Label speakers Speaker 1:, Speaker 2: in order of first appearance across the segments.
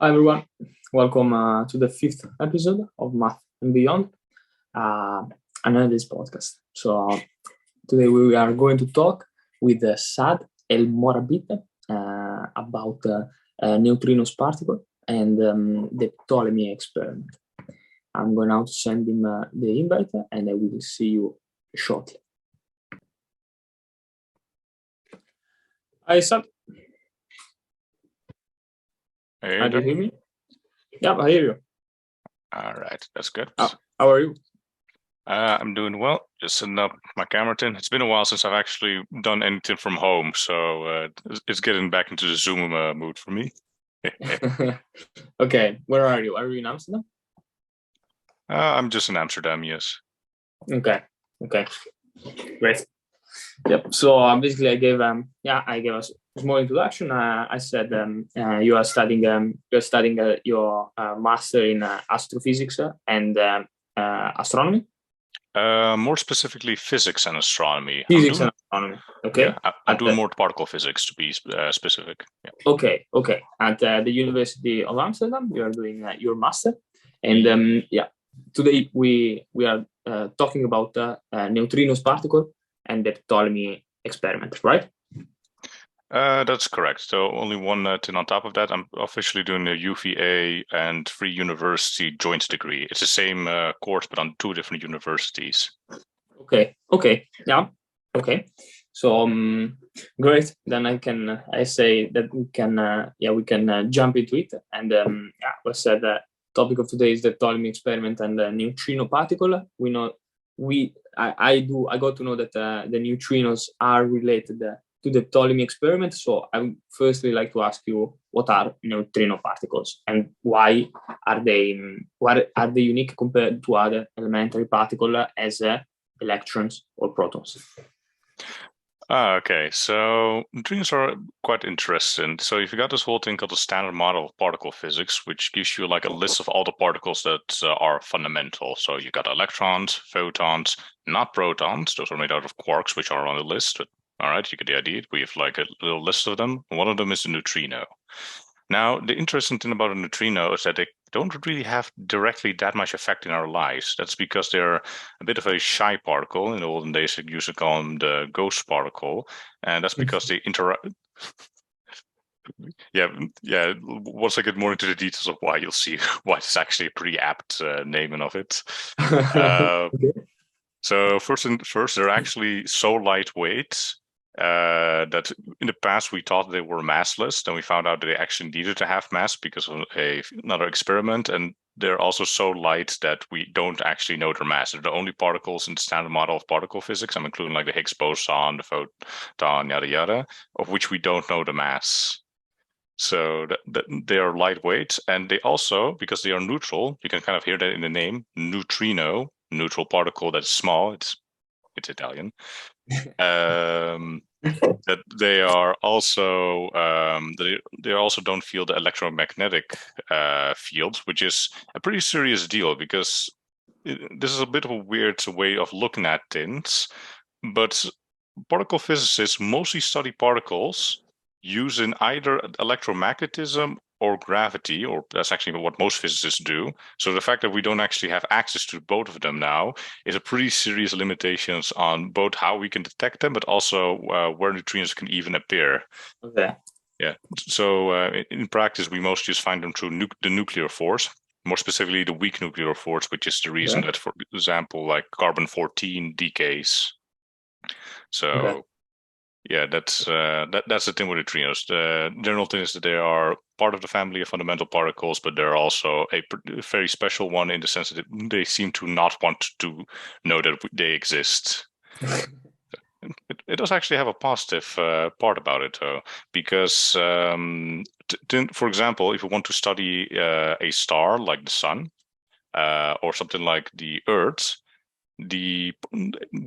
Speaker 1: Hi everyone, welcome to the fifth episode of Math and Beyond, another podcast. So today we are going to talk with Saad el Morabit about Neutrinos particle and the Ptolemy experiment. I'm going now to send him the invite and I will see you shortly. Hi Saad.
Speaker 2: Hey,
Speaker 1: Can you hear me? Yeah, I hear you.
Speaker 2: All right, that's good.
Speaker 1: How are you?
Speaker 2: I'm doing well. Just setting up my camera tin. It's been a while since I've actually done anything from home, so it's getting back into the Zoom mood for me.
Speaker 1: Okay, where are you? Are you in Amsterdam?
Speaker 2: I'm just in Amsterdam, yes.
Speaker 1: Okay, great. Yep. So basically, I gave a small introduction. I said you are studying your master in astrophysics and astronomy.
Speaker 2: More specifically, physics and astronomy.
Speaker 1: Physics and astronomy. Okay.
Speaker 2: Yeah, I'm doing more particle physics to be specific. Yeah.
Speaker 1: Okay. At the University of Amsterdam, you are doing your master, and today we are talking about neutrinos particle and the Ptolemy experiment, right?
Speaker 2: That's correct. So only one thing on top of that, I'm officially doing a UVA and Free University joint degree. It's the same course, but on two different universities.
Speaker 1: Okay. Yeah. Okay. So great. Then I say that we can jump into it. And we said the topic of today is the Ptolemy experiment and the neutrino particle. I got to know that the neutrinos are related to the Ptolemy experiment. So I would firstly like to ask you, what are neutrino particles and why are they unique compared to other elementary particles as electrons or protons?
Speaker 2: Okay, so neutrinos are quite interesting. So if you got this whole thing called the standard model of particle physics, which gives you like a list of all the particles that are fundamental. So you got electrons, photons, not protons. Those are made out of quarks, which are on the list. But, all right, you get the idea. We have like a little list of them. One of them is the neutrino. Now, the interesting thing about a neutrino is that they don't really have directly that much effect in our lives. That's because they're a bit of a shy particle. In the olden days, they used to call them the ghost particle, and that's because they interact. Yeah. Once I get more into the details of why, you'll see why it's actually a pretty apt naming of it. Okay. So first, they're actually so lightweight that in the past we thought they were massless. Then we found out that they actually needed to have mass because of another experiment. And they're also so light that we don't actually know their mass. They're the only particles in the standard model of particle physics. I'm including like the Higgs boson, the photon, yada yada, of which we don't know the mass. So that they are lightweight, and they also, because they are neutral, you can kind of hear that in the name, neutrino, neutral particle that's small. It's Italian. That they are also they also don't feel the electromagnetic field, which is a pretty serious deal because this is a bit of a weird way of looking at things. But particle physicists mostly study particles using either electromagnetism or gravity, or that's actually what most physicists do. So the fact that we don't actually have access to both of them now is a pretty serious limitations on both how we can detect them, but also where neutrinos can even appear.
Speaker 1: Okay.
Speaker 2: Yeah. So in practice, we mostly just find them through the nuclear force, more specifically the weak nuclear force, which is the reason that, for example, like carbon-14 decays. So yeah, that's the thing with neutrinos. The general thing is that they are part of the family of fundamental particles, but they're also a very special one in the sense that they seem to not want to know that they exist. It does actually have a positive part about it, though, because, for example, if you want to study a star like the sun or something like the Earth, we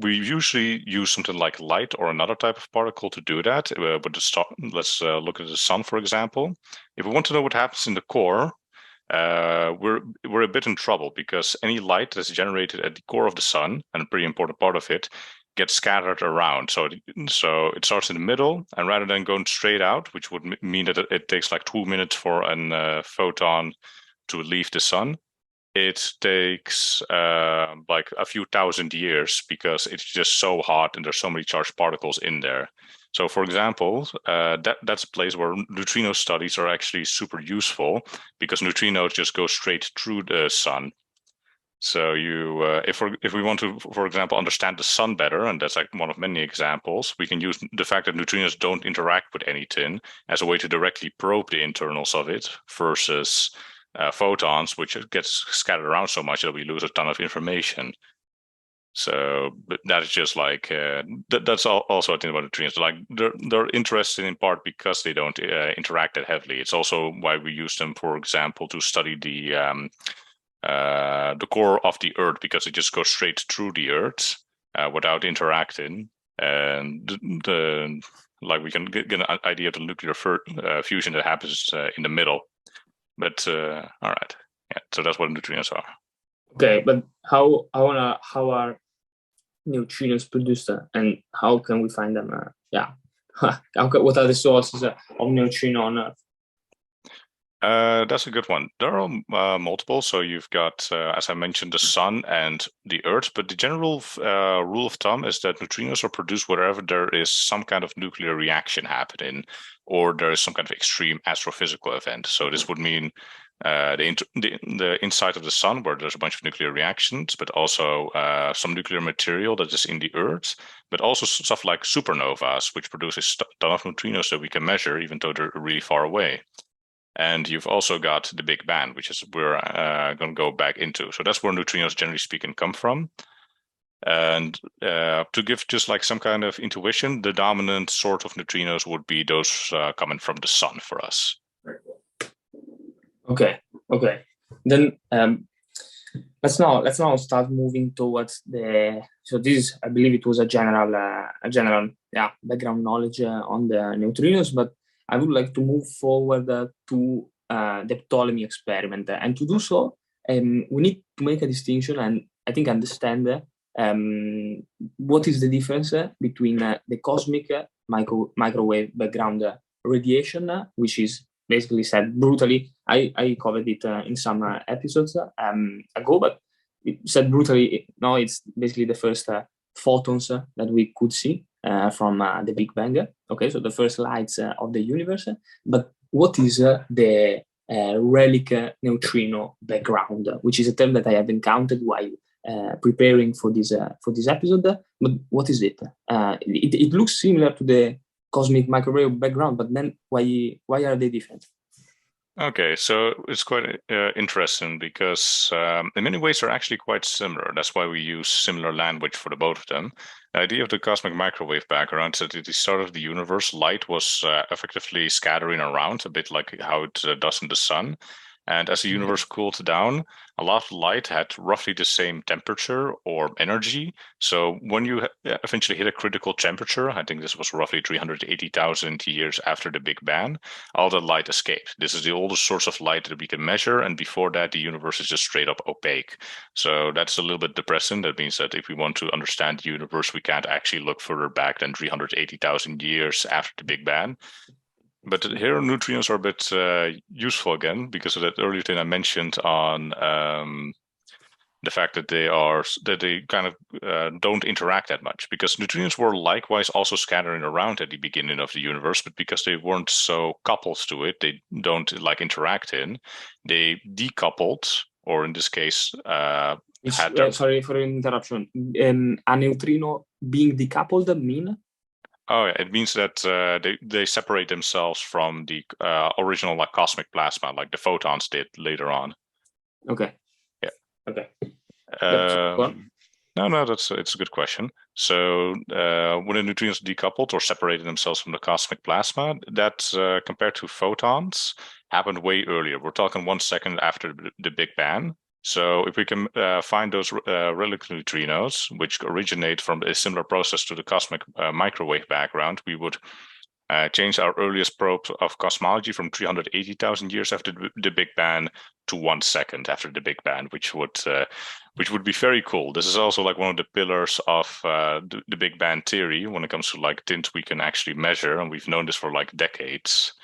Speaker 2: usually use something like light or another type of particle to do that. With the star, let's look at the sun, for example. If we want to know what happens in the core, we're a bit in trouble because any light that's generated at the core of the sun, and a pretty important part of it, get scattered around. So it starts in the middle, and rather than going straight out, which would mean that it takes like 2 minutes for a photon to leave the sun, it takes like a few thousand years because it's just so hot and there's so many charged particles in there. So, for example, that's a place where neutrino studies are actually super useful because neutrinos just go straight through the sun. So if we want to, for example, understand the sun better, and that's like one of many examples, we can use the fact that neutrinos don't interact with anything as a way to directly probe the internals of it versus photons, which gets scattered around so much that we lose a ton of information. So that is just like that's also a thing about neutrinos. Like they're interesting in part because they don't interact that heavily. It's also why we use them, for example, to study the core of the Earth, because it just goes straight through the Earth without interacting, and we can get an idea of the nuclear fusion that happens in the middle. But all right, yeah. So that's what neutrinos are.
Speaker 1: Okay, but how are neutrinos produced, and how can we find them? What are the sources of neutrino on Earth?
Speaker 2: That's a good one. There are multiple. So you've got, as I mentioned, the sun and the Earth. But the general rule of thumb is that neutrinos are produced wherever there is some kind of nuclear reaction happening, or there is some kind of extreme astrophysical event. So this would mean the inside of the sun, where there's a bunch of nuclear reactions, but also some nuclear material that is in the Earth, but also stuff like supernovas, which produces a ton of neutrinos that we can measure, even though they're really far away. And you've also got the Big Bang, which is we're going to go back into. So that's where neutrinos, generally speaking, come from. And to give just like some kind of intuition, the dominant sort of neutrinos would be those coming from the sun for us.
Speaker 1: Okay. Then let's now start moving towards the. So this, I believe, it was a general background knowledge on the neutrinos, but I would like to move forward to the Ptolemy experiment, and to do so, we need to make a distinction and I think understand what is the difference between the cosmic microwave background radiation, which is basically said brutally. I covered it in some episodes ago, but it said brutally. No, it's basically the first photons that we could see from the Big Bang. Okay, so the first lights of the universe. But what is the relic neutrino background, which is a term that I have encountered while preparing for this episode? But what is it? It looks similar to the cosmic microwave background, but then why are they different?
Speaker 2: Okay, so it's quite interesting because in many ways they're actually quite similar. That's why we use similar language for the both of them. The idea of the cosmic microwave background is that at the start of the universe, light was effectively scattering around, a bit like how it does in the sun. And as the universe cooled down, a lot of light had roughly the same temperature or energy. So when you eventually hit a critical temperature, I think this was roughly 380,000 years after the Big Bang, all the light escaped. This is the oldest source of light that we can measure. And before that, the universe is just straight up opaque. So that's a little bit depressing. That means that if we want to understand the universe, we can't actually look further back than 380,000 years after the Big Bang. But here neutrinos are a bit useful again because of that earlier thing I mentioned on the fact that they kind of don't interact that much, because neutrinos were likewise also scattering around at the beginning of the universe, but because they weren't so coupled to it, they don't like interact in. They decoupled, or in this case,
Speaker 1: sorry for the interruption. A neutrino being decoupled mean?
Speaker 2: Oh, yeah. It means that they separate themselves from the original like cosmic plasma, like the photons did later on.
Speaker 1: Okay.
Speaker 2: Yeah.
Speaker 1: Okay.
Speaker 2: No, it's a good question. So when the neutrinos decoupled or separated themselves from the cosmic plasma, that compared to photons happened way earlier. We're talking 1 second after the Big Bang. So if we can find those relic neutrinos, which originate from a similar process to the cosmic microwave background, we would change our earliest probe of cosmology from 380,000 years after the Big Bang to 1 second after the Big Bang, which would which would be very cool. This is also like one of the pillars of the Big Bang theory when it comes to like tints we can actually measure, and we've known this for like decades.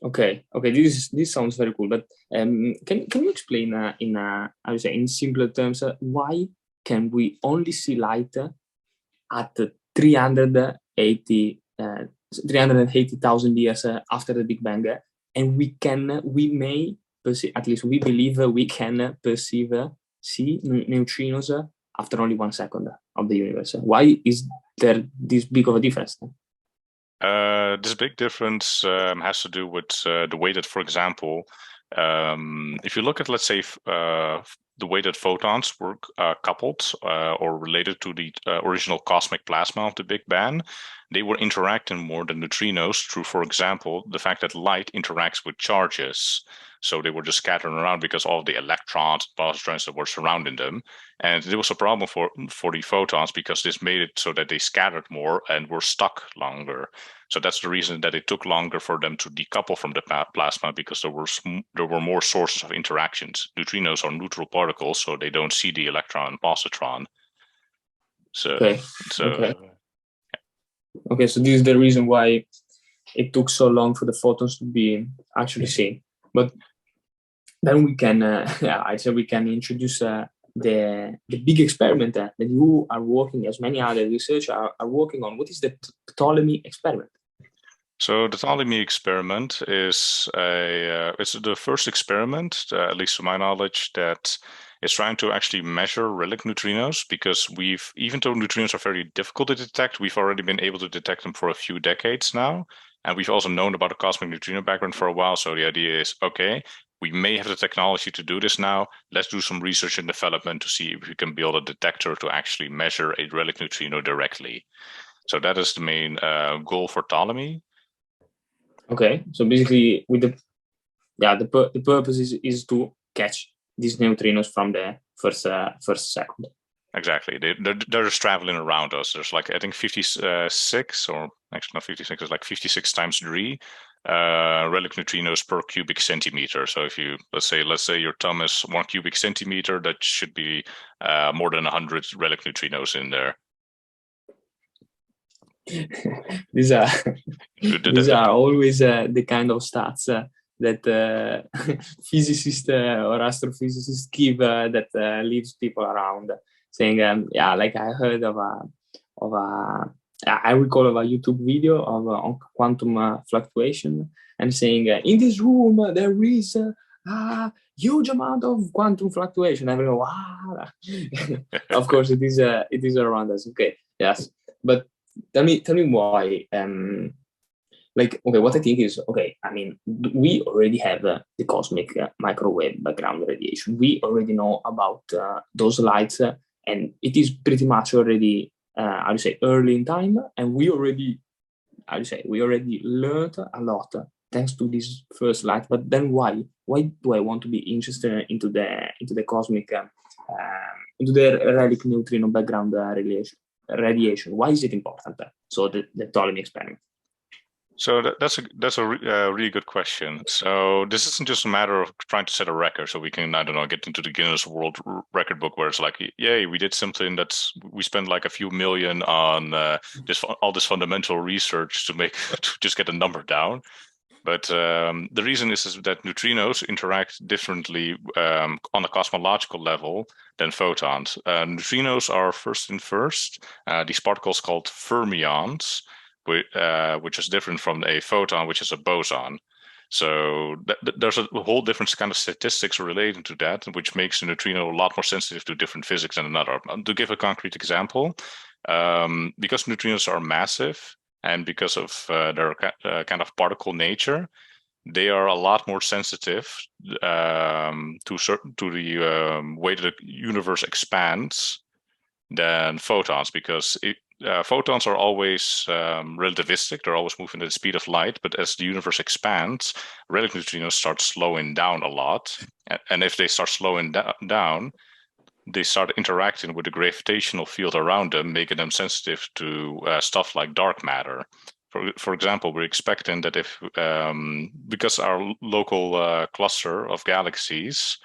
Speaker 1: Okay, this sounds very cool. But can you explain in I would say in simpler terms why can we only see light at 380,000 years after the Big Bang, and we may perceive, at least we believe we can see neutrinos after only 1 second of the universe. Why is there this big of a difference?
Speaker 2: This big difference has to do with the way that, for example, if you look at, let's say, the way that photons were coupled or related to the original cosmic plasma of the Big Bang, they were interacting more than neutrinos through, for example, the fact that light interacts with charges. So they were just scattering around because all the electrons, positrons that were surrounding them. And there was a problem for the photons because this made it so that they scattered more and were stuck longer. So that's the reason that it took longer for them to decouple from the plasma, because there were more sources of interactions. Neutrinos are neutral particles, so they don't see the electron and positron. So,
Speaker 1: okay. So this is the reason why it took so long for the photons to be actually seen. But then we can, I said we can introduce the big experiment that you are working, as many other researchers are working on. What is the Ptolemy experiment?
Speaker 2: So the Ptolemy experiment is it's the first experiment, at least to my knowledge, that is trying to actually measure relic neutrinos, because even though neutrinos are very difficult to detect, we've already been able to detect them for a few decades now. And we've also known about the cosmic neutrino background for a while. So the idea is, okay, we may have the technology to do this now. Let's do some research and development to see if we can build a detector to actually measure a relic neutrino directly. So that is the main goal for Ptolemy.
Speaker 1: Okay, so basically, with the purpose is to catch these neutrinos from the first second.
Speaker 2: Exactly, they're just traveling around us. There's like, I think 56, or actually not 56, it's like 56 times 3 relic neutrinos per cubic centimeter. So if you let's say your thumb is 1 cubic centimeter, that should be more than 100 relic neutrinos in there.
Speaker 1: These are always the kind of stats that physicists or astrophysicists give that leaves people around, saying, like I heard I recall of a YouTube video of on quantum fluctuation, and saying in this room there is a huge amount of quantum fluctuation. I go, wow. Of course, it is around us. Okay, yes, but tell me why. What I think is, I mean, we already have the cosmic microwave background radiation. We already know about those lights, and it is pretty much already, I would say, early in time, and we already learned a lot thanks to this first light. But then why do I want to be interested into the cosmic into the relic neutrino background radiation? Why is it important? So the Ptolemy experiment.
Speaker 2: So that's a really good question. So this isn't just a matter of trying to set a record so we can, I don't know, get into the Guinness World Record book where it's like, yay, we did something we spent like a few million on all this fundamental research to just get a number down. But the reason is that neutrinos interact differently on a cosmological level than photons. Neutrinos are first, these particles called fermions, which is different from a photon, which is a boson. So there's a whole different kind of statistics related to that, which makes a neutrino a lot more sensitive to different physics than another. To give a concrete example, because neutrinos are massive, and because of their kind of particle nature, they are a lot more sensitive to the way that the universe expands than photons, because photons are always relativistic. They're always moving at the speed of light. But as the universe expands, relic neutrinos start slowing down a lot. And if they start slowing down, they start interacting with the gravitational field around them, making them sensitive to stuff like dark matter. For example, we're expecting that because our local cluster of galaxies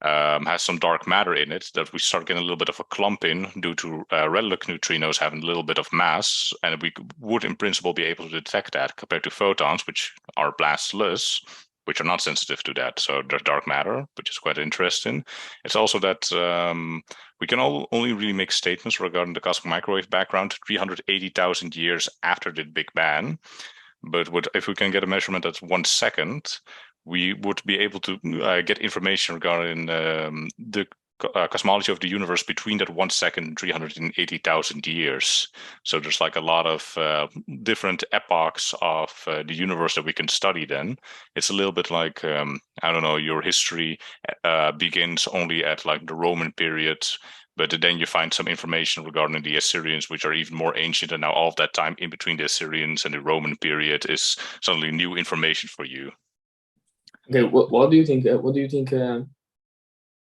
Speaker 2: has some dark matter in it, that we start getting a little bit of a clump in due to relic neutrinos having a little bit of mass, and we would in principle be able to detect that compared to photons, which are massless, which are not sensitive to that. So there's dark matter, which is quite interesting. It's also that we can only really make statements regarding the cosmic microwave background 380,000 years after the Big Bang. But if we can get a measurement at 1 second, we would be able to get information regarding the cosmology of the universe between that 1 second and 380,000 years. So there's like a lot of different epochs of the universe that we can study then. It's a little bit like, I don't know, your history begins only at like the Roman period, but then you find some information regarding the Assyrians, which are even more ancient, and now all of that time in between the Assyrians and the Roman period is suddenly new information for you.
Speaker 1: Okay, what do you think? What do you think?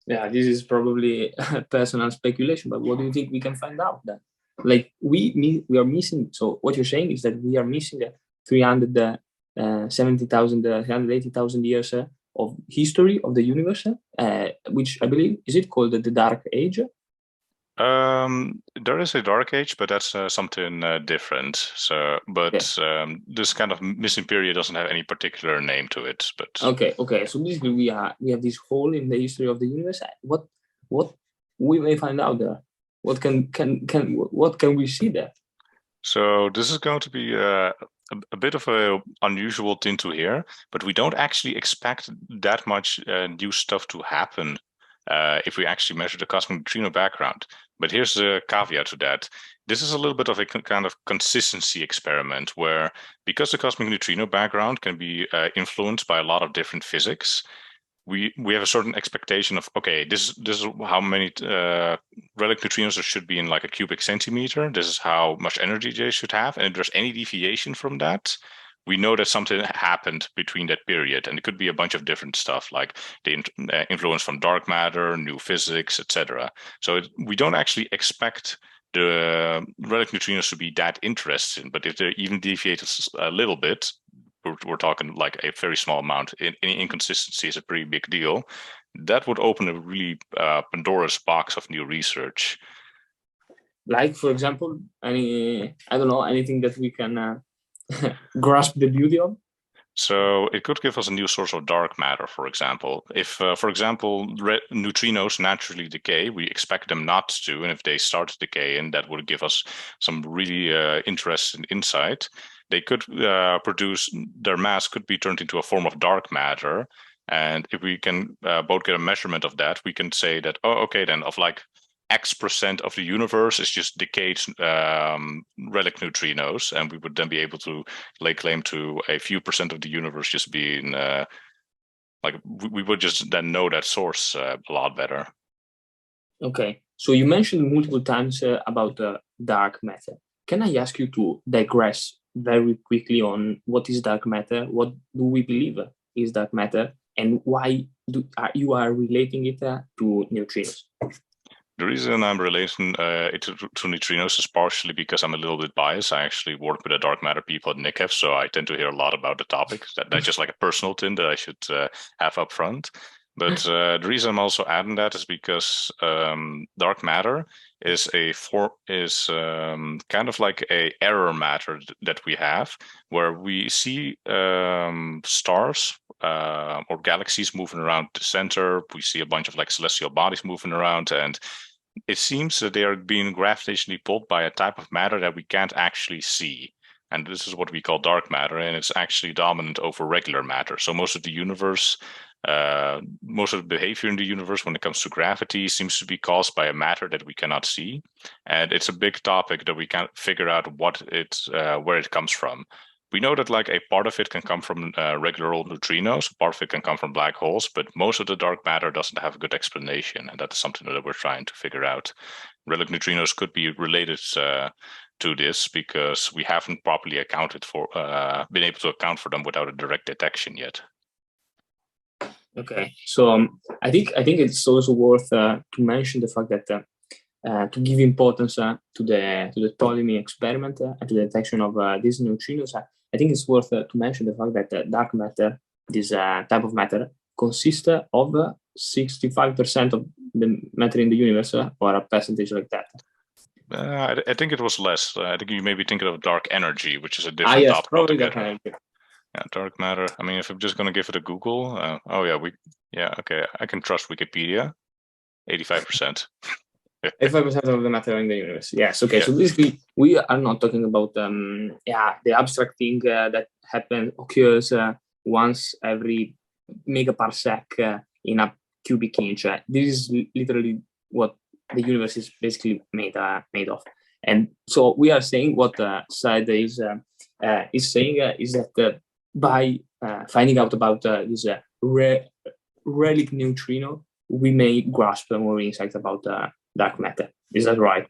Speaker 1: Yeah, this is probably personal speculation, but what do you think we can find out then? Like we are missing. So what you're saying is that we are missing 370,000, 380,000 years of history of the universe, which I believe is it called the Dark Age?
Speaker 2: There is a dark age, but that's something different. So, but this kind of missing period doesn't have any particular name to it. But
Speaker 1: okay. So basically, we have this hole in the history of the universe. What we may find out there? What can we see there?
Speaker 2: So this is going to be a bit of an unusual thing to hear, but we don't actually expect that much new stuff to happen if we actually measure the cosmic neutrino background. But here's the caveat to that. This is a little bit of a kind of consistency experiment where, because the cosmic neutrino background can be influenced by a lot of different physics, we have a certain expectation of, okay, this is how many relic neutrinos there should be in like a cubic centimeter. This is how much energy they should have. And if there's any deviation from that, we know that something happened between that period, and it could be a bunch of different stuff, like the influence from dark matter, new physics, etc. So we don't actually expect the relic neutrinos to be that interesting, but if they even deviate a little bit, we're talking like a very small amount. Any inconsistency is a pretty big deal. That would open a really Pandora's box of new research.
Speaker 1: Like, for example, I don't know, anything that we can grasp the beauty of?
Speaker 2: So it could give us a new source of dark matter, for example. If, for example, neutrinos naturally decay, we expect them not to, and if they start to decay, and that would give us some really interesting insight. They could produce, their mass could be turned into a form of dark matter, and if we can both get a measurement of that, we can say that, oh, okay, then of like X% of the universe is just decayed relic neutrinos, and we would then be able to lay claim to a few percent of the universe just being like we would just then know that source a lot better.
Speaker 1: Okay, so you mentioned multiple times about dark matter. Can I ask you to digress very quickly on what is dark matter? What do we believe is dark matter, and why you are relating it to neutrinos?
Speaker 2: The reason I'm relating it to neutrinos is partially because I'm a little bit biased. I actually work with the dark matter people at NICEF, so I tend to hear a lot about the topic. That's just like a personal thing that I should have up front. But the reason I'm also adding that is because dark matter is kind of like a error matter that we have, where we see stars or galaxies moving around the center. We see a bunch of like celestial bodies moving around, and it seems that they are being gravitationally pulled by a type of matter that we can't actually see. And this is what we call dark matter, and it's actually dominant over regular matter. So most of the universe, most of the behavior in the universe when it comes to gravity seems to be caused by a matter that we cannot see. And it's a big topic that we can't figure out where it comes from. We know that like a part of it can come from regular old neutrinos, part of it can come from black holes, but most of the dark matter doesn't have a good explanation, and that is something that we're trying to figure out. Relic neutrinos could be related to this because we haven't properly been able to account for them without a direct detection yet.
Speaker 1: Okay, so I think it's also worth to mention the fact that to give importance to the Ptolemy experiment and to the detection of these neutrinos, I think it's worth to mention the fact that dark matter, this type of matter, consists of 65% of the matter in the universe, or a percentage like that?
Speaker 2: I think it was less. I think you may be thinking of dark energy, which is a different
Speaker 1: yes,
Speaker 2: topic
Speaker 1: probably
Speaker 2: altogether.
Speaker 1: dark energy.
Speaker 2: Yeah, dark matter. I mean, if I'm just going to give it a Google, okay, I can trust Wikipedia. 85%.
Speaker 1: 85% of the matter in the universe. Yes. Okay. Yeah. So basically, we are not talking about the abstract thing that occurs once every megaparsec in a cubic inch. This is literally what the universe is basically made of. And so we are saying what Saad is saying is that by finding out about this relic neutrino, we may grasp more insight about dark matter. Is that right?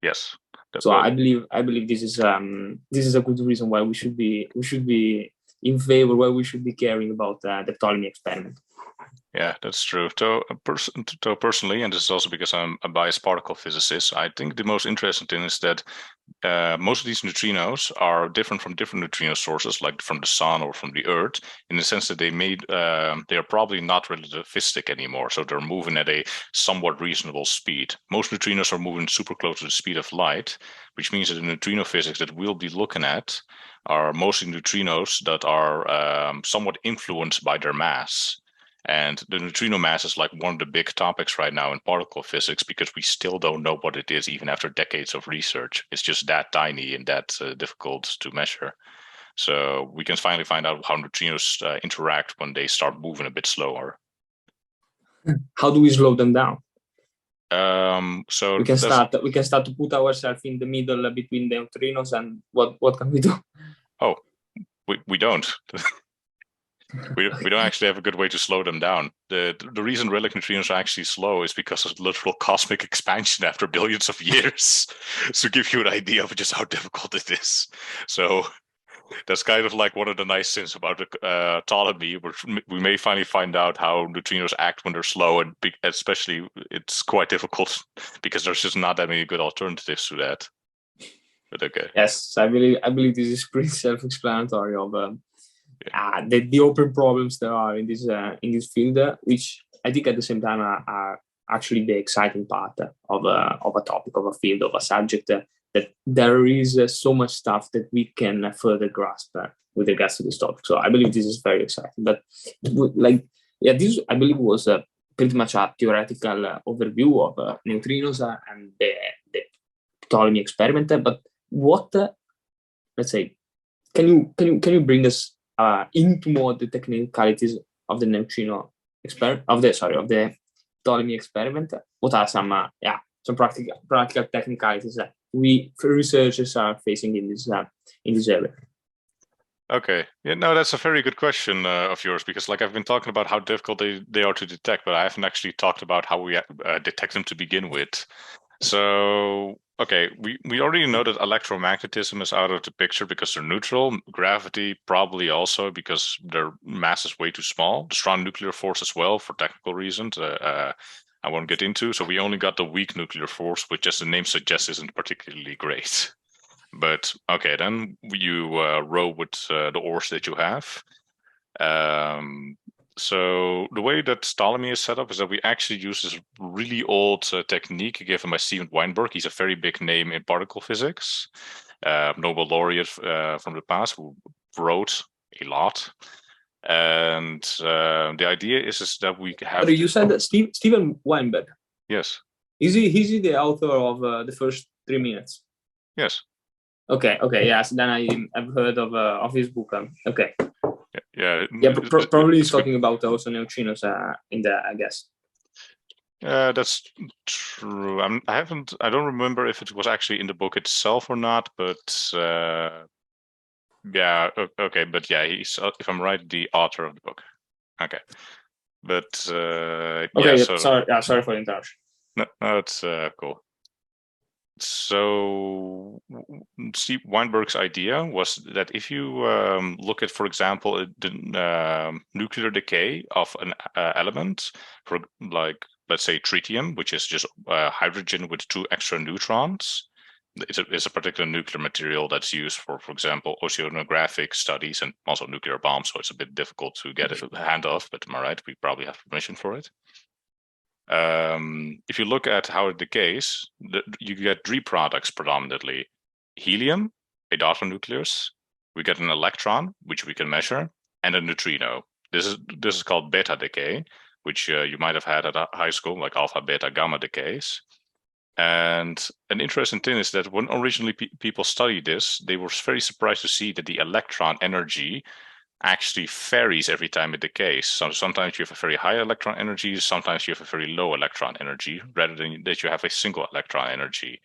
Speaker 2: Yes.
Speaker 1: So I believe this is a good reason why we should be in favor, why we should be caring about the Ptolemy experiment.
Speaker 2: Yeah, that's true. So personally, and this is also because I'm a biased particle physicist, I think the most interesting thing is that most of these neutrinos are different from different neutrino sources, like from the sun or from the Earth, in the sense that they are probably not relativistic anymore. So they're moving at a somewhat reasonable speed. Most neutrinos are moving super close to the speed of light, which means that the neutrino physics that we'll be looking at are mostly neutrinos that are somewhat influenced by their mass. And the neutrino mass is like one of the big topics right now in particle physics, because we still don't know what it is, even after decades of research. It's just that tiny and that difficult to measure. So we can finally find out how neutrinos interact when they start moving a bit slower.
Speaker 1: How do we slow them down?
Speaker 2: So
Speaker 1: we can start to put ourselves in the middle between the neutrinos, and what can we do?
Speaker 2: Oh, we don't. We don't actually have a good way to slow them down. The reason relic neutrinos are actually slow is because of literal cosmic expansion after billions of years. To give you an idea of just how difficult it is. So that's kind of like one of the nice things about the Ptolemy, where we may finally find out how neutrinos act when they're slow, and especially it's quite difficult because there's just not that many good alternatives to that. But okay.
Speaker 1: Yes, I believe this is pretty self-explanatory of the open problems there are in this field, which I think at the same time are actually the exciting part of a topic, of a field, of a subject, that there is so much stuff that we can further grasp with regards to this topic. So I believe this is very exciting. But this I believe was pretty much a theoretical overview of neutrinos and the Ptolemy experiment. But what, let's say, can you bring us into more the technicalities of the neutrino experiment, of the Ptolemy experiment? What are some practical technicalities that we researchers are facing in this area?
Speaker 2: Okay, yeah, no, that's a very good question of yours, because like I've been talking about how difficult they are to detect, but I haven't actually talked about how we detect them to begin with. So, okay, we already know that electromagnetism is out of the picture because they're neutral. Gravity probably also, because their mass is way too small. The strong nuclear force as well, for technical reasons. I won't get into. So we only got the weak nuclear force, which, as the name suggests, isn't particularly great. But okay, then you row with the ores that you have. So the way that Ptolemy is set up is that we actually use this really old technique given by Steven Weinberg. He's a very big name in particle physics, Nobel laureate from the past, who wrote a lot. And the idea is that we have.
Speaker 1: But you said that Steven Weinberg.
Speaker 2: Yes.
Speaker 1: Is he the author of the first 3 minutes?
Speaker 2: Yes.
Speaker 1: Okay. Yes. Then I've heard of his book. Okay.
Speaker 2: Yeah.
Speaker 1: Probably he's talking about also neutrinos in there, I guess.
Speaker 2: That's true. I don't remember if it was actually in the book itself or not, but yeah. Okay, but yeah, he's, if I'm right, the author of the book. Okay, but
Speaker 1: okay.
Speaker 2: Yeah.
Speaker 1: So, sorry for the interruption.
Speaker 2: No, it's cool. So Steve Weinberg's idea was that if you look at, for example, the nuclear decay of an element, for like, let's say tritium, which is just hydrogen with 2 extra neutrons, it's a particular nuclear material that's used for example, oceanographic studies and also nuclear bombs. So it's a bit difficult to get a hand of, but am I right? We probably have permission for it. If you look at how it decays, you get three products predominantly: helium, a daughter nucleus. We get an electron, which we can measure, and a neutrino. This is called beta decay, which you might have had at high school, like alpha, beta, gamma decays. And an interesting thing is that when originally people studied this, they were very surprised to see that the electron energy actually varies every time it decays. So sometimes you have a very high electron energy, sometimes you have a very low electron energy, rather than that you have a single electron energy.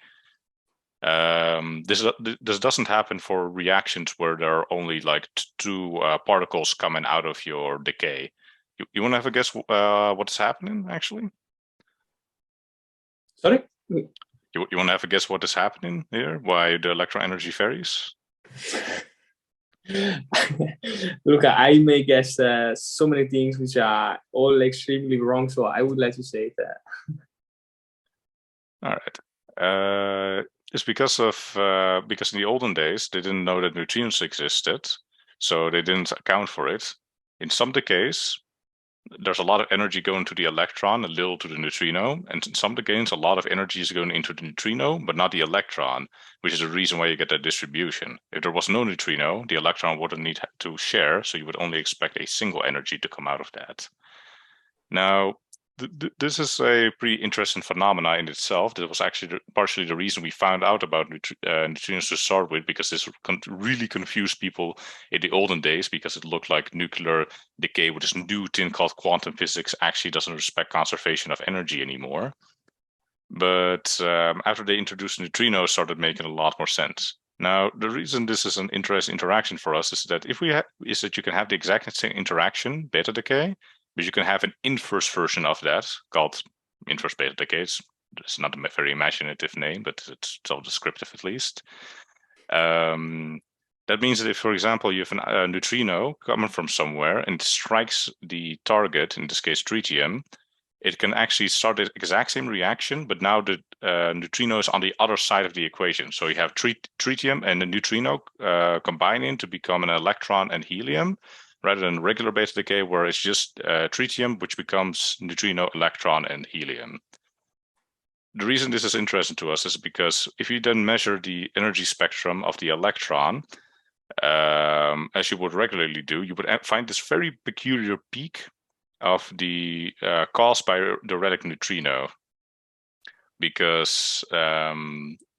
Speaker 2: This doesn't happen for reactions where there are only like two particles coming out of your decay. You want to have a guess what's happening actually?
Speaker 1: Sorry?
Speaker 2: You want to have a guess what is happening here? Why the electron energy varies?
Speaker 1: Look, I may guess so many things which are all extremely wrong, so I would like to say that.
Speaker 2: All right. It's because in the olden days they didn't know that neutrinos existed, so they didn't account for it. In some decays, there's a lot of energy going to the electron, a little to the neutrino, and in some decays, a lot of energy is going into the neutrino, but not the electron, which is the reason why you get that distribution. If there was no neutrino, the electron wouldn't need to share, so you would only expect a single energy to come out of that. Now, this is a pretty interesting phenomena in itself. That was actually partially the reason we found out about neutrinos to start with, because this really confused people in the olden days, because it looked like nuclear decay with this new thing called quantum physics actually doesn't respect conservation of energy anymore. But after they introduced neutrinos, started making a lot more sense. Now, the reason this is an interesting interaction for us is that you can have the exact same interaction, beta decay, but you can have an inverse version of that called inverse beta decay. It's not a very imaginative name, but it's so descriptive at least. That means that if, for example, you have a neutrino coming from somewhere and strikes the target, in this case tritium, it can actually start the exact same reaction, but now the neutrino is on the other side of the equation. So you have tritium and the neutrino combining to become an electron and helium, rather than regular beta decay, where it's just tritium, which becomes neutrino, electron, and helium. The reason this is interesting to us is because if you then measure the energy spectrum of the electron, as you would regularly do, you would find this very peculiar peak of the caused by the relic neutrino, because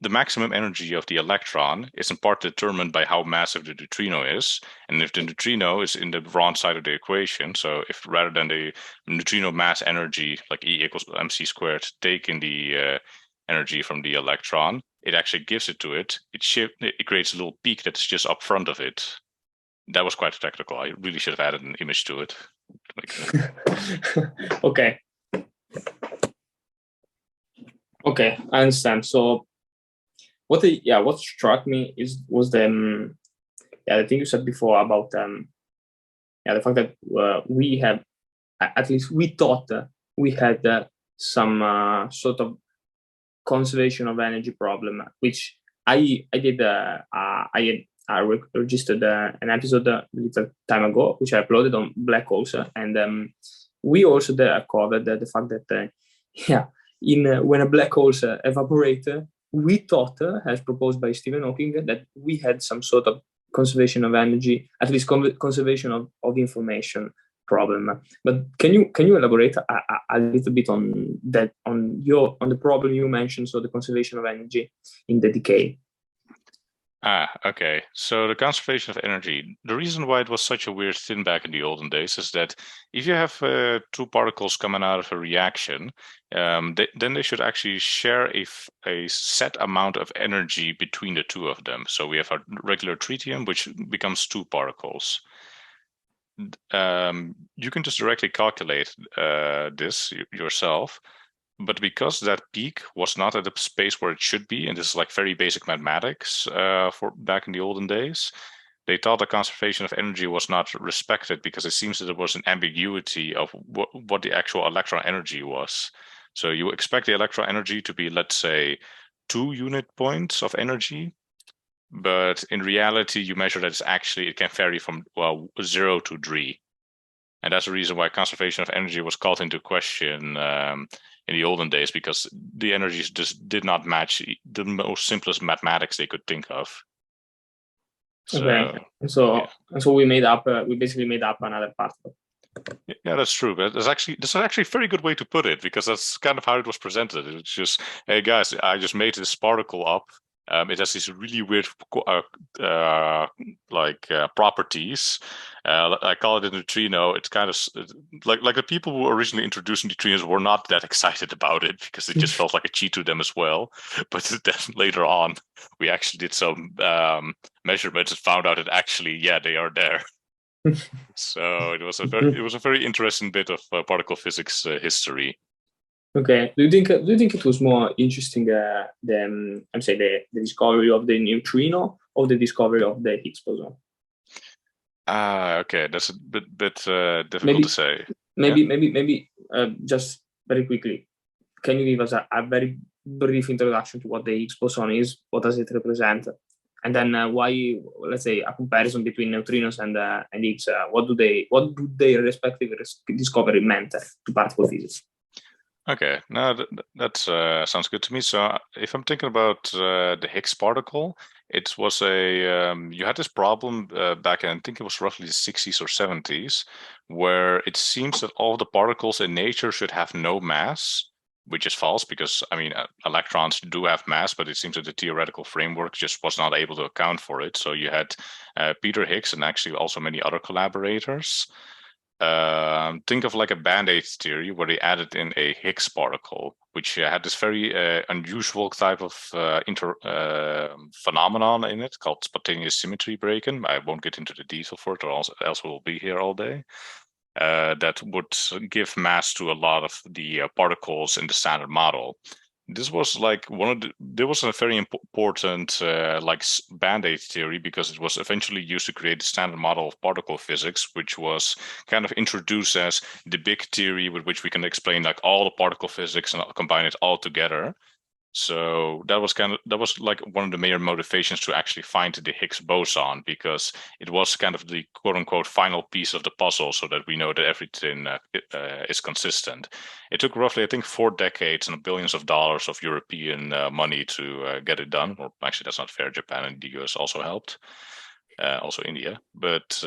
Speaker 2: the maximum energy of the electron is in part determined by how massive the neutrino is. And if the neutrino is in the wrong side of the equation, so if rather than the neutrino mass energy, like E equals mc squared, taking the energy from the electron, it actually gives it to it. It creates a little peak that's just up front of it. That was quite technical. I really should have added an image to it.
Speaker 1: Okay. Okay, I understand. So, what struck me was the thing you said before about the fact that we have, at least we thought we had some sort of conservation of energy problem, which I did. I registered an episode a little time ago, which I uploaded on black holes, and we also covered the fact that when a black hole evaporates, we thought, as proposed by Stephen Hawking, that we had some sort of conservation of energy, at least conservation of information problem. But can you elaborate a little bit on that, on the problem you mentioned, so the conservation of energy in the decay?
Speaker 2: Okay. So the conservation of energy, the reason why it was such a weird thing back in the olden days is that if you have two particles coming out of a reaction, then they should actually share a set amount of energy between the two of them. So we have a regular tritium, which becomes two particles. You can just directly calculate this yourself. But because that peak was not at the space where it should be, and this is like very basic mathematics for back in the olden days, they thought the conservation of energy was not respected, because it seems that there was an ambiguity of what the actual electron energy was. So you expect the electron energy to be, let's say, 2 unit points of energy. But in reality, you measure that it can vary from 0 to 3. And that's the reason why conservation of energy was called into question in the olden days, because the energies just did not match the most simplest mathematics they could think of.
Speaker 1: Okay, so we basically made up another particle.
Speaker 2: Yeah, that's true. But that's actually a very good way to put it, because that's kind of how it was presented. It's just, hey guys, I just made this particle up. It has these really weird properties. I call it a neutrino. It's kind of like the people who originally introduced neutrinos were not that excited about it, because it just felt like a cheat to them as well. But then later on, we actually did some measurements and found out that actually, yeah, they are there. So it was a very interesting bit of particle physics history.
Speaker 1: Okay. Do you think it was more interesting the discovery of the neutrino or the discovery of the Higgs boson?
Speaker 2: Okay, that's a bit difficult to say.
Speaker 1: Maybe just very quickly, can you give us a very brief introduction to what the Higgs boson is? What does it represent? And then why, let's say, a comparison between neutrinos and Higgs? What do their respective discovery meant to particle physics?
Speaker 2: Okay, now that sounds good to me. So if I'm thinking about the Higgs particle, it was you had this problem back in, I think it was roughly the 60s or 70s, where it seems that all the particles in nature should have no mass, which is false, because I mean electrons do have mass, but it seems that the theoretical framework just was not able to account for it. So you had Peter Higgs and actually also many other collaborators think of like a band-aid theory, where they added in a Higgs particle, which had this very unusual type of phenomenon in it called spontaneous symmetry break-in. I won't get into the detail for it, or else we'll be here all day. That would give mass to a lot of the particles in the standard model. This was like there was a very important band-aid theory, because it was eventually used to create the standard model of particle physics, which was kind of introduced as the big theory with which we can explain like all the particle physics and combine it all together. So that was like one of the major motivations to actually find the Higgs boson, because it was kind of the quote unquote final piece of the puzzle, so that we know that everything is consistent. It took roughly, I think, 4 decades and billions of dollars of European money to get it done. Or actually, that's not fair. Japan and the US also helped. Also India, but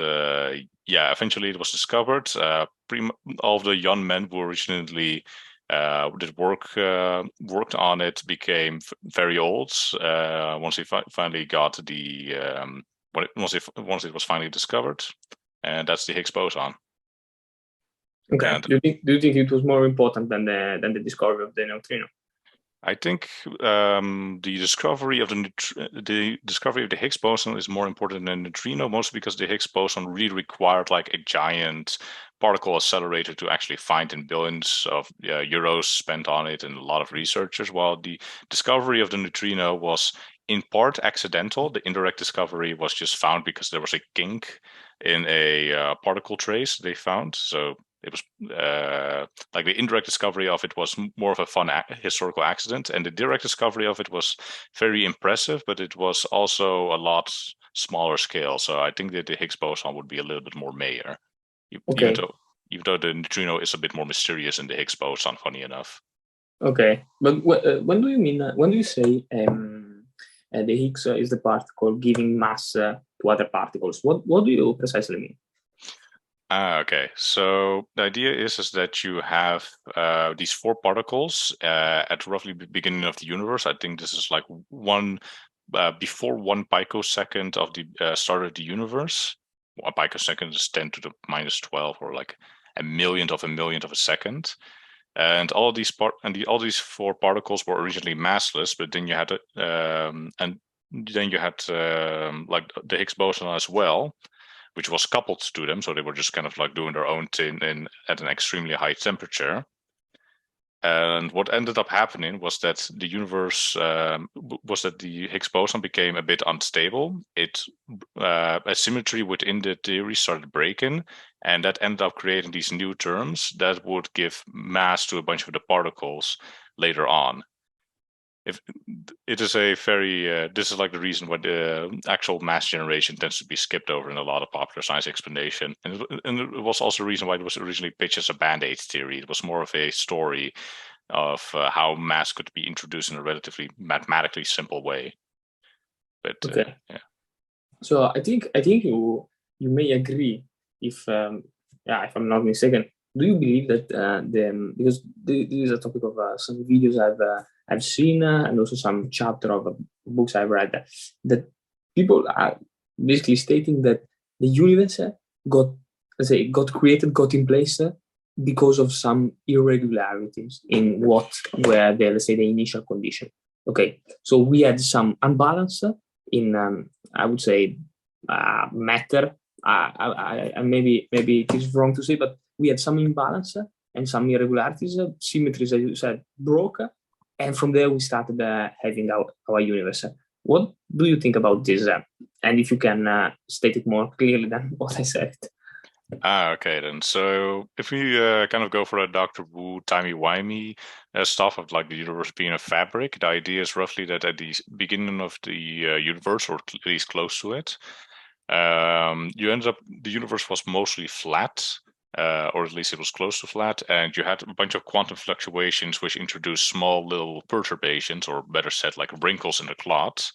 Speaker 2: eventually it was discovered. All of the young men who originally worked on it became very old once they finally got the once it was finally discovered, and that's the Higgs boson.
Speaker 1: Okay. And do you think it was more important than the discovery of the neutrino?
Speaker 2: I think the discovery of the Higgs boson is more important than neutrino, mostly because the Higgs boson really required like a giant particle accelerator to actually find, in billions of euros spent on it and a lot of researchers, while the discovery of the neutrino was in part accidental. The indirect discovery was just found because there was a kink in a particle trace they found. So it was like the indirect discovery of it was more of a fun historical accident, and the direct discovery of it was very impressive, but it was also a lot smaller scale. So I think that the Higgs boson would be a little bit more major, even though the neutrino is a bit more mysterious than the Higgs boson, funny enough.
Speaker 1: Okay, but when do you mean? When do you say the Higgs is the particle giving mass to other particles? What do you precisely mean?
Speaker 2: Okay, so the idea is that you have these 4 particles at roughly the beginning of the universe. I think this is like before 1 picosecond of the start of the universe. 1 picosecond is 10 to the minus 12, or like a millionth of a second. And all these 4 particles were originally massless, but then you had like the Higgs boson as well, which was coupled to them. So they were just kind of like doing their own thing at an extremely high temperature. And what ended up happening was that the universe the Higgs boson became a bit unstable. A symmetry within the theory started breaking, and that ended up creating these new terms that would give mass to a bunch of the particles later on. if it is a very this is like the reason why the actual mass generation tends to be skipped over in a lot of popular science explanation, and it was also the reason why it was originally pitched as a band-aid theory. It was more of a story of how mass could be introduced in a relatively mathematically simple way. But
Speaker 1: Okay.
Speaker 2: yeah.
Speaker 1: So I think you may agree if if I'm not mistaken. Do you believe that because this is a topic of some videos I've seen and also some chapter of books I've read that people are basically stating that the universe got, let's say, got created, got in place because of some irregularities in what were the, let's say, the initial condition. Okay, so we had some unbalance in I would say matter. Maybe it is wrong to say, but we had some imbalance and some irregularities, symmetries, as you said, broke, and from there we started having our universe. What do you think about this? And if you can state it more clearly than what I said.
Speaker 2: Okay then. So if we kind of go for a Dr. Wu timey-wimey stuff of like the universe being a fabric, the idea is roughly that at the beginning of the universe, or at least close to it, you ended up, the universe was mostly flat, or at least it was close to flat, and you had a bunch of quantum fluctuations which introduced small little perturbations, or better said, like wrinkles in the cloth.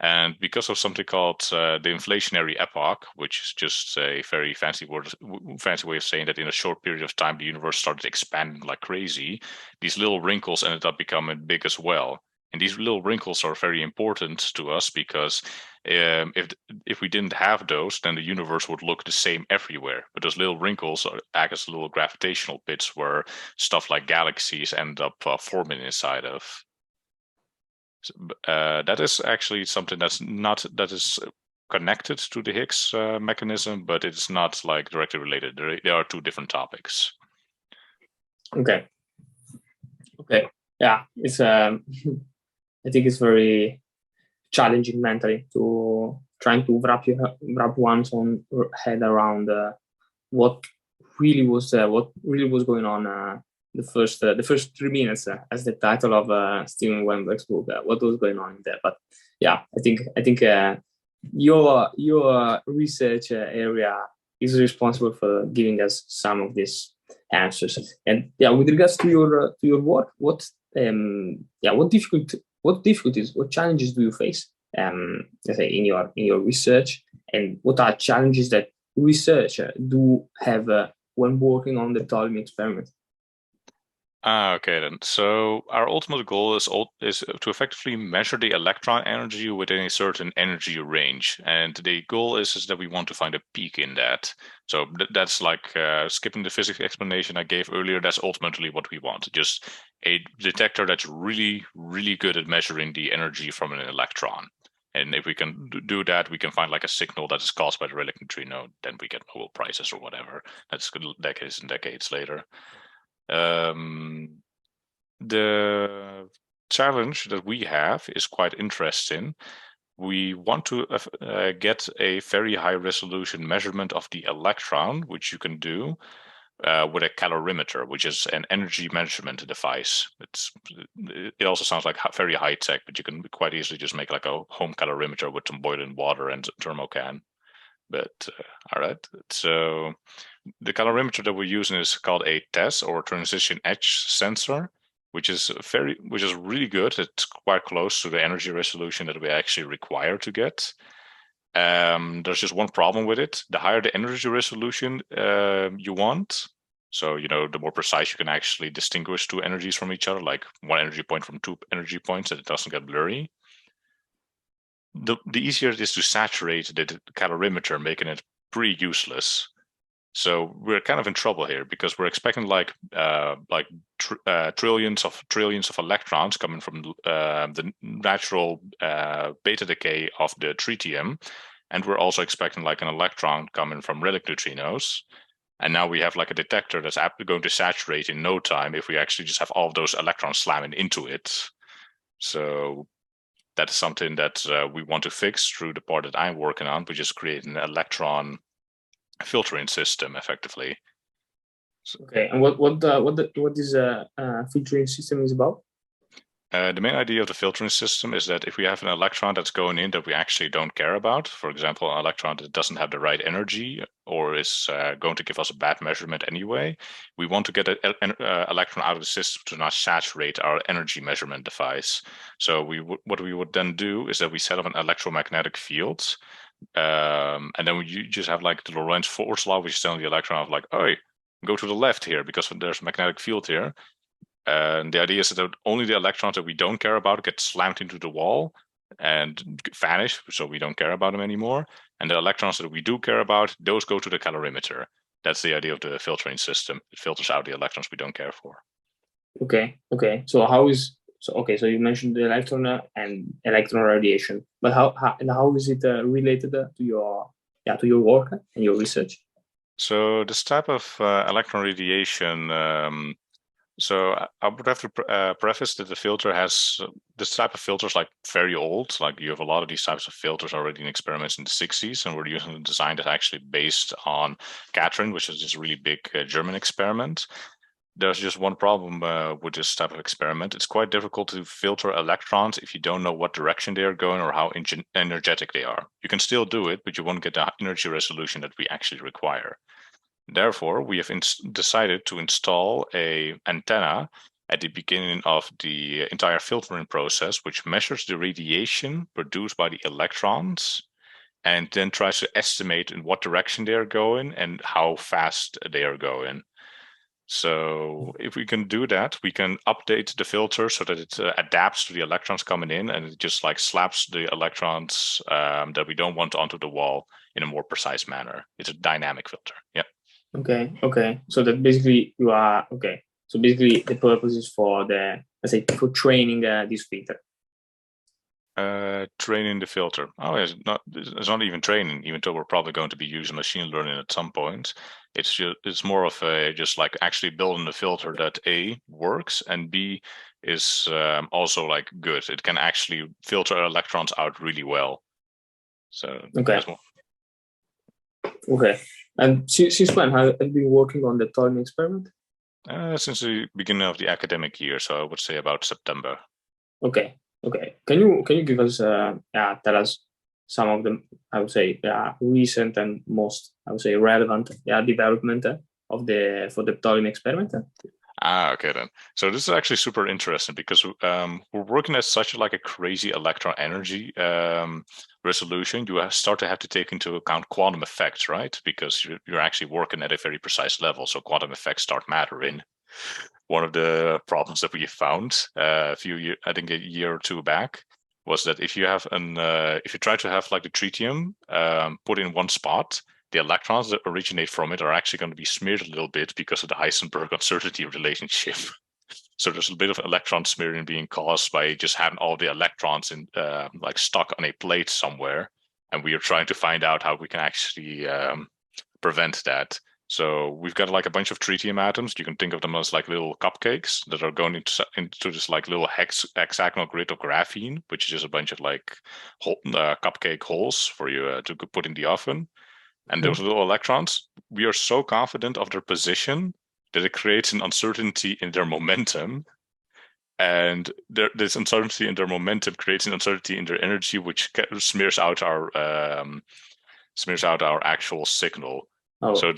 Speaker 2: And because of something called the inflationary epoch, which is just a very fancy way of saying that in a short period of time the universe started expanding like crazy, these little wrinkles ended up becoming big as well. And these little wrinkles are very important to us because if we didn't have those, then the universe would look the same everywhere. But those little wrinkles act as little gravitational pits where stuff like galaxies end up forming inside of. That is actually something that is connected to the Higgs mechanism, but it's not like directly related. There are two different topics.
Speaker 1: Okay. Yeah, it's I think it's very challenging mentally to trying to wrap one's own head around what really was going on the first 3 minutes, as the title of Steven Weinberg's book. What was going on in there? But yeah, I think your research area is responsible for giving us some of these answers. And yeah, with regards to your work, what difficulties, what challenges do you face? Let's say in your research, and what are challenges that researchers do have when working on the Ptolemy experiment?
Speaker 2: Okay then. So our ultimate goal is to effectively measure the electron energy within a certain energy range, and the goal is that we want to find a peak in that. So that's like skipping the physics explanation I gave earlier. That's ultimately what we want: just a detector that's really, really good at measuring the energy from an electron. And if we can do that, we can find like a signal that is caused by the relic neutrino. Then we get Nobel Prizes or whatever. That's decades and decades later. The challenge that we have is quite interesting. We want to get a very high resolution measurement of the electron, which you can do with a calorimeter, which is an energy measurement device. It also sounds like very high tech, but you can quite easily just make like a home calorimeter with some boiling water and thermocan. But all right, so the calorimeter that we're using is called a TESS, or transition edge sensor, which is really good. It's quite close to the energy resolution that we actually require to get. There's just one problem with it. The higher the energy resolution you want, so the more precise you can actually distinguish two energies from each other, like one energy point from two energy points, that it doesn't get blurry. The easier it is to saturate the calorimeter, making it pretty useless. So we're kind of in trouble here because we're expecting trillions of electrons coming from the natural beta decay of the tritium, and we're also expecting like an electron coming from relic neutrinos. And now we have like a detector that's going to saturate in no time if we actually just have all of those electrons slamming into it. So that is something that we want to fix through the part that I'm working on, which is creating an electron filtering system effectively.
Speaker 1: Okay, and what this filtering system is about?
Speaker 2: The main idea of the filtering system is that if we have an electron that's going in that we actually don't care about, for example, an electron that doesn't have the right energy or is going to give us a bad measurement anyway, we want to get an electron out of the system to not saturate our energy measurement device. So what we would then do is that we set up an electromagnetic field, and then you just have like the Lorentz force law, which is telling the electron of like, oh, go to the left here because there's a magnetic field here. And the idea is that only the electrons that we don't care about get slammed into the wall and vanish, so we don't care about them anymore. And the electrons that we do care about, those go to the calorimeter. That's the idea of the filtering system. It filters out the electrons we don't care for.
Speaker 1: Okay. So so you mentioned the electron and electron radiation, but how is it related to your work and your research?
Speaker 2: So this type of electron radiation. So I would have to preface that the filter has this type of filters like very old. Like you have a lot of these types of filters already in experiments in the 60s, and we're using a design that's actually based on Catherine, which is this really big German experiment. There's just one problem with this type of experiment. It's quite difficult to filter electrons if you don't know what direction they are going or how energetic they are. You can still do it, but you won't get the energy resolution that we actually require. Therefore, we have decided to install an antenna at the beginning of the entire filtering process, which measures the radiation produced by the electrons and then tries to estimate in what direction they are going and how fast they are going. So if we can do that, we can update the filter so that it adapts to the electrons coming in, and it just like slaps the electrons that we don't want onto the wall in a more precise manner. It's a dynamic filter. Yeah.
Speaker 1: Okay. So that basically you are okay. So basically the purpose is for for training this filter.
Speaker 2: Training the filter. Oh, it's not even training, even though we're probably going to be using machine learning at some point. It's more of a just like actually building a filter that A works and B is also like good. It can actually filter electrons out really well. So
Speaker 1: okay. Okay. And since when have you been working on the PTOLEMY experiment?
Speaker 2: Since the beginning of the academic year, so I would say about September.
Speaker 1: Okay. Can you give us tell us some of the recent and most relevant development for the PTOLEMY experiment?
Speaker 2: Okay then. So this is actually super interesting because we're working at such like a crazy electron energy resolution. You start to have to take into account quantum effects, right? Because you're actually working at a very precise level. So quantum effects start mattering. One of the problems that we found a year or two back was that if you try to have like the tritium put in one spot, the electrons that originate from it are actually going to be smeared a little bit because of the Heisenberg uncertainty relationship. So there's a bit of electron smearing being caused by just having all the electrons in like stuck on a plate somewhere, and we are trying to find out how we can actually prevent that. So we've got like a bunch of tritium atoms. You can think of them as like little cupcakes that are going into this like little hexagonal grid of graphene, which is just a bunch of like cupcake holes for you to put in the oven. And those little electrons, we are so confident of their position that it creates an uncertainty in their momentum. And this uncertainty in their momentum creates an uncertainty in their energy, which smears out our actual signal. Oh. So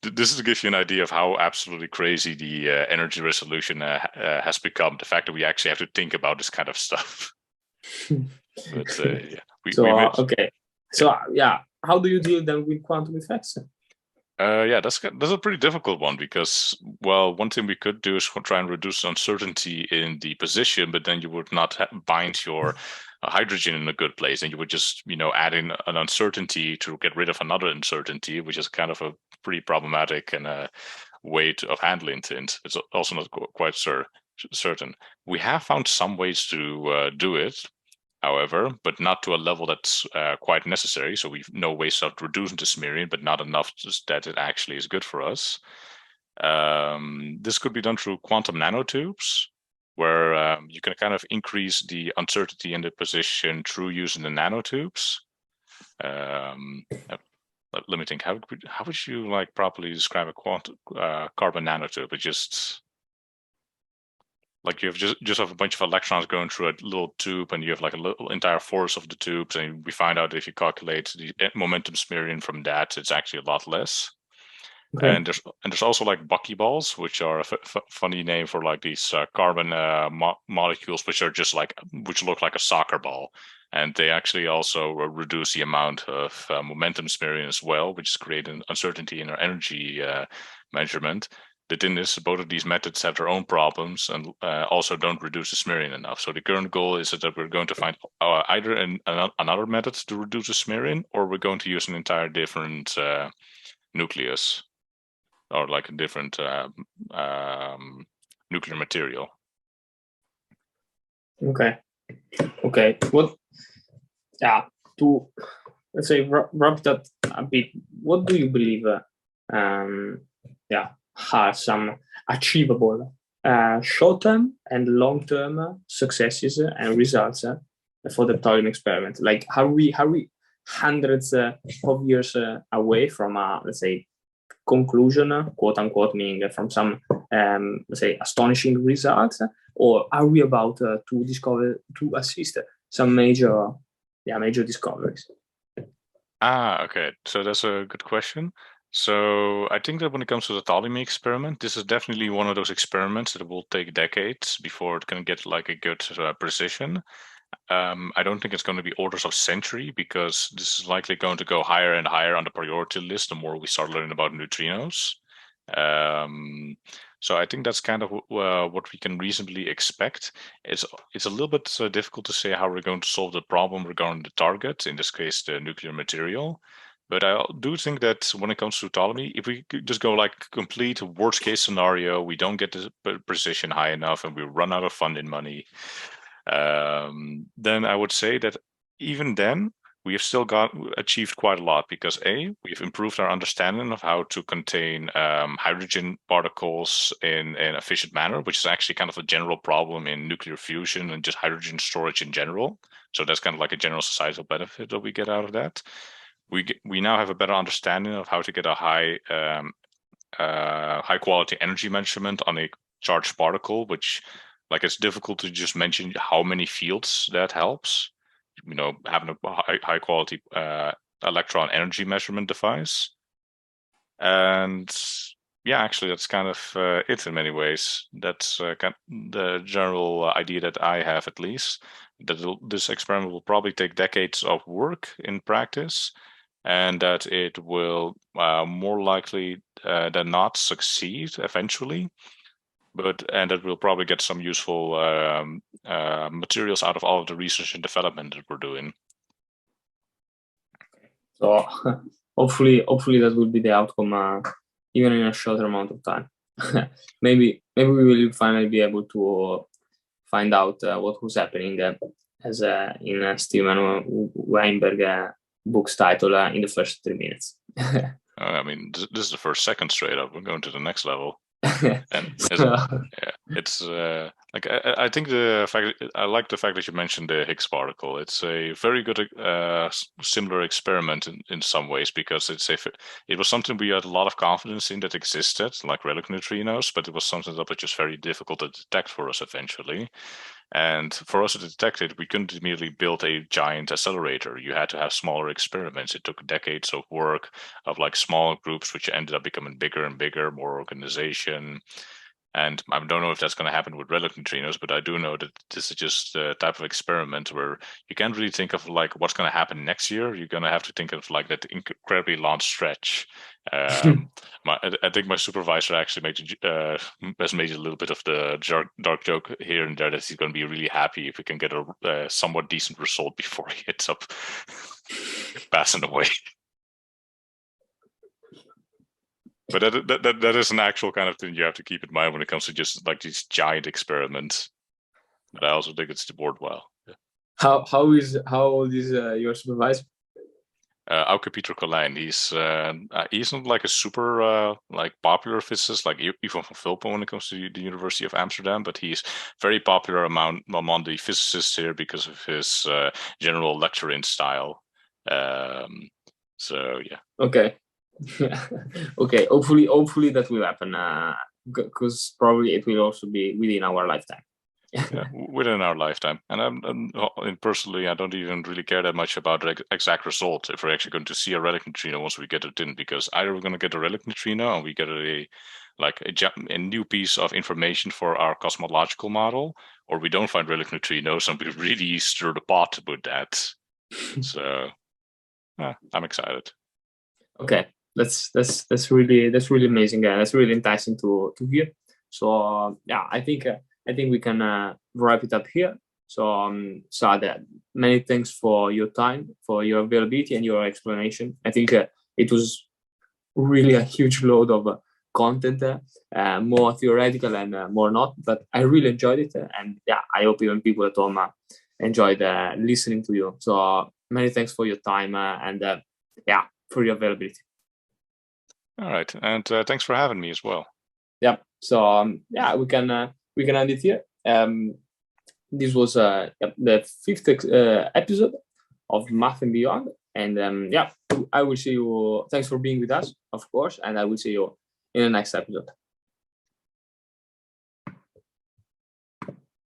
Speaker 2: this is to give you an idea of how absolutely crazy the energy resolution has become. The fact that we actually have to think about this kind of stuff. But
Speaker 1: how do you deal then with quantum effects?
Speaker 2: That's a pretty difficult one because, well, one thing we could do is try and reduce uncertainty in the position, but then you would not bind your hydrogen in a good place, and you would just, add in an uncertainty to get rid of another uncertainty, which is kind of a pretty problematic and a way of handling things. It's also not quite certain. We have found some ways to do it, however, but not to a level that's quite necessary. So we've no ways of reducing the smearing, but not enough that it actually is good for us. This could be done through quantum nanotubes, where you can kind of increase the uncertainty in the position through using the nanotubes. Let me think. How would you like properly describe a carbon nanotube? It just like you have just have a bunch of electrons going through a little tube, and you have like a little entire force of the tubes, and we find out if you calculate the momentum smearing from that, it's actually a lot less.
Speaker 1: Okay.
Speaker 2: And there's also like buckyballs, which are a funny name for like these carbon molecules, which are just like which look like a soccer ball, and they actually also reduce the amount of momentum smearing as well, which is creating uncertainty in our energy measurement. The thing is, both of these methods have their own problems and also don't reduce the smearing enough. So the current goal is that we're going to find either another method to reduce the smearing, or we're going to use an entire different nucleus, or like a different nuclear material.
Speaker 1: Okay. Okay. What? Yeah. To let's say wrap that a bit. What do you believe? Are some achievable short-term and long-term successes and results for the Ptolemy experiment? Like, are we hundreds of years away from let's say conclusion, quote unquote, meaning from some let's say astonishing results, or are we about to assist some major discoveries?
Speaker 2: Okay, so that's a good question. So I think that when it comes to the Ptolemy experiment, this is definitely one of those experiments that will take decades before it can get like a good precision. I don't think it's going to be orders of century, because this is likely going to go higher and higher on the priority list the more we start learning about neutrinos. So I think that's kind of what we can reasonably expect. It's a little bit difficult to say how we're going to solve the problem regarding the target, in this case, the nuclear material. But I do think that when it comes to Ptolemy, if we just go like complete worst case scenario, we don't get the precision high enough and we run out of funding money, then I would say that even then, we have still achieved quite a lot, because we've improved our understanding of how to contain hydrogen particles in an efficient manner, which is actually kind of a general problem in nuclear fusion and just hydrogen storage in general. So that's kind of like a general societal benefit that we get out of that. We now have a better understanding of how to get a high quality energy measurement on a charged particle, which, like, it's difficult to just mention how many fields that helps. Having a high quality electron energy measurement device. And yeah, actually, that's kind of it in many ways. That's kind of the general idea that I have, at least. That this experiment will probably take decades of work in practice, and that it will more likely than not succeed eventually. And that we'll probably get some useful materials out of all of the research and development that we're doing.
Speaker 1: So hopefully that will be the outcome, even in a shorter amount of time. maybe we will finally be able to find out what was happening, as in Steven Weinberg book's title, in the first 3 minutes.
Speaker 2: I mean, this is the first second straight up. We're going to the next level. And it's like I think I like the fact that you mentioned the Higgs particle. It's a very good similar experiment in some ways, because it was something we had a lot of confidence in that existed, like relic neutrinos, but it was something that was just very difficult to detect for us eventually. And for us to detect it, we couldn't immediately build a giant accelerator. You had to have smaller experiments. It took decades of work of like small groups, which ended up becoming bigger and bigger, more organization. And I don't know if that's going to happen with relic neutrinos, but I do know that this is just a type of experiment where you can't really think of like what's going to happen next year. You're going to have to think of like that incredibly long stretch. I think my supervisor actually has made a little bit of the dark joke here and there that he's going to be really happy if we can get a somewhat decent result before he ends up passing away. But that is an actual kind of thing you have to keep in mind when it comes to just like these giant experiments. But I also think it's worthwhile. Yeah.
Speaker 1: How old is your supervisor?
Speaker 2: Auke Pieter Colijn. He's not like a super like popular physicist like Ivan van Vulpen when it comes to the University of Amsterdam, but he's very popular among the physicists here because of his general lecturing style. So yeah.
Speaker 1: Okay. Okay. Hopefully that will happen, because probably it will also be within our lifetime.
Speaker 2: Yeah, within our lifetime. And personally, I don't even really care that much about the exact result if we're actually going to see a relic neutrino once we get it in, because either we're going to get a relic neutrino and we get a new piece of information for our cosmological model, or we don't find relic neutrinos and we really stir the pot with that. So I'm excited.
Speaker 1: Okay, that's really amazing. That's really enticing to hear. So yeah, I think we can wrap it up here. So Saad, many thanks for your time, for your availability, and your explanation. I think it was really a huge load of content, more theoretical and more not, but I really enjoyed it. And yeah, I hope even people at home enjoyed listening to you. So many thanks for your time and yeah, for your availability.
Speaker 2: All right, and thanks for having me as well.
Speaker 1: Yeah. So yeah, we can end it here. This was the 5th episode of Math and Beyond, and yeah, I will see you. Thanks for being with us, of course, and I will see you in the next episode.